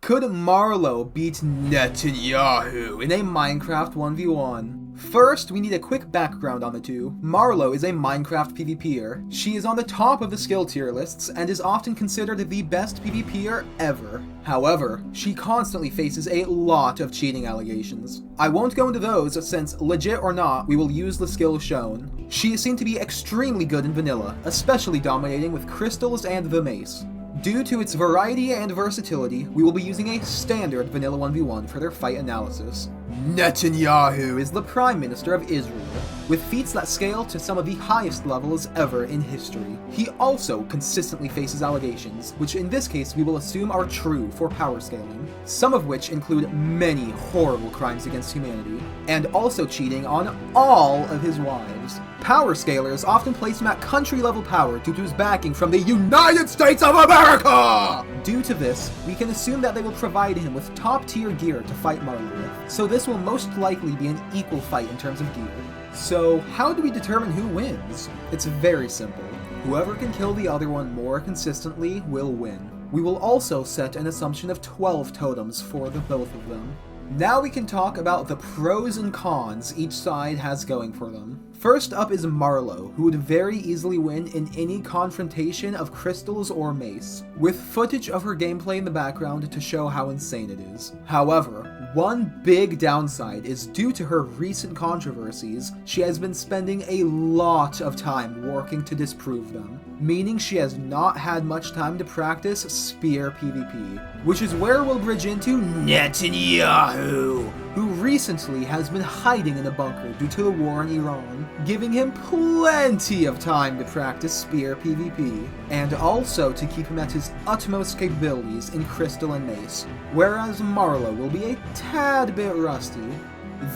Could Marlow beat Netanyahu in a Minecraft 1v1? First, we need a quick background on the two. Marlow is a Minecraft PvPer. She is on the top of the skill tier lists and is often considered the best PvPer ever. However, she constantly faces a lot of cheating allegations. I won't go into those since, legit or not, we will use the skills shown. She is seen to be extremely good in vanilla, especially dominating with crystals and the mace. Due to its variety and versatility, we will be using a standard vanilla 1v1 for their fight analysis. Netanyahu is the Prime Minister of Israel, with feats that scale to some of the highest levels ever in history. He also consistently faces allegations, which in this case we will assume are true for power scaling, some of which include many horrible crimes against humanity, and also cheating on all of his wives. Power scalers often place him at country-level power due to his backing from the United States of America! Due to this, we can assume that they will provide him with top-tier gear to fight Marlow with, so this will most likely be an equal fight in terms of gear. So, how do we determine who wins? It's very simple. Whoever can kill the other one more consistently will win. We will also set an assumption of 12 totems for the both of them. Now we can talk about the pros and cons each side has going for them. First up is Marlow, who would very easily win in any confrontation of crystals or mace, with footage of her gameplay in the background to show how insane it is. However, one big downside is due to her recent controversies, she has been spending a lot of time working to disprove them, meaning she has not had much time to practice spear PvP, which is where we'll bridge into Netanyahu, who recently has been hiding in a bunker due to the war in Iran, giving him plenty of time to practice spear PvP, and also to keep him at his utmost capabilities in crystal and mace, whereas Marlow will be a tad bit rusty.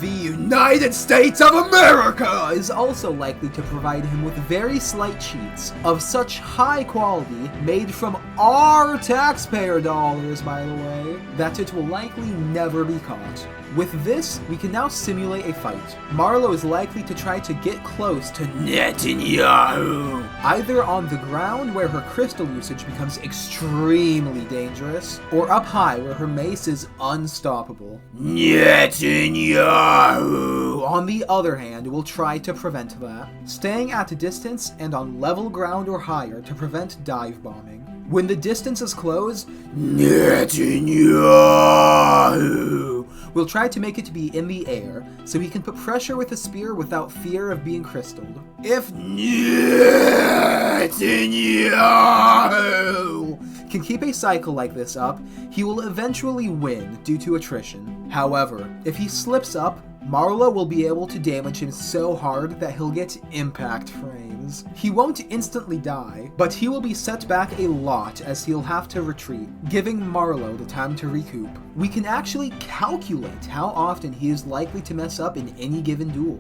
The United States of America is also likely to provide him with very slight cheats of such high quality, made from our taxpayer dollars by the way, that it will likely never be caught. With this, we can now simulate a fight. Marlow is likely to try to get close to Netanyahu, either on the ground where her crystal usage becomes extremely dangerous, or up high where her mace is unstoppable. Netanyahu, on the other hand, will try to prevent that, staying at a distance and on level ground or higher to prevent dive bombing. When the distance is closed, Netanyahu will try to make it to be in the air, so he can put pressure with a spear without fear of being crystalled. If Netanyahu can keep a cycle like this up, he will eventually win due to attrition. However, if he slips up, Marlow will be able to damage him so hard that he'll get impact frames. He won't instantly die, but he will be set back a lot as he'll have to retreat, giving Marlow the time to recoup. We can actually calculate how often he is likely to mess up in any given duel.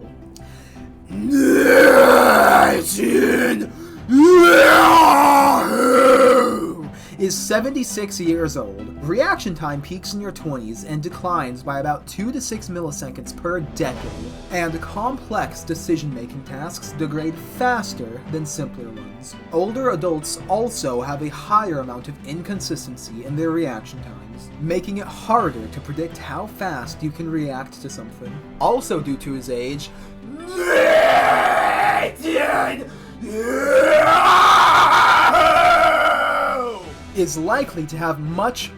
Is 76 years old. Reaction time peaks in your 20s and declines by about 2 to 6 milliseconds per decade, and complex decision-making tasks degrade faster than simpler ones. Older adults also have a higher amount of inconsistency in their reaction times, making it harder to predict how fast you can react to something. Also due to his age, is likely to have much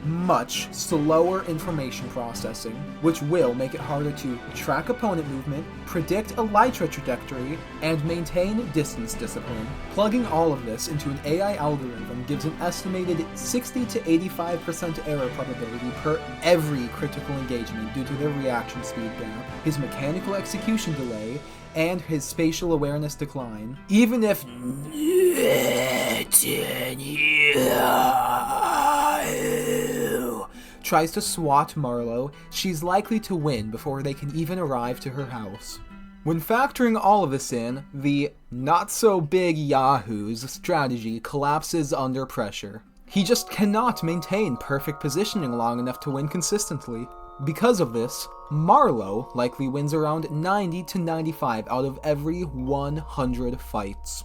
slower information processing, which will make it harder to track opponent movement, predict elytra trajectory, and maintain distance discipline. Plugging all of this into an AI algorithm gives an estimated 60 to 85% error probability per every critical engagement due to their reaction speed gap, his mechanical execution delay, and his spatial awareness decline. Even if Netanyahu tries to swat Marlow, she's likely to win before they can even arrive to her house. When factoring all of this in, the not-so-big Yahoo's strategy collapses under pressure. He just cannot maintain perfect positioning long enough to win consistently. Because of this, Marlow likely wins around 90 to 95 out of every 100 fights.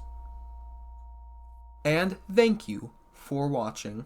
And thank you for watching.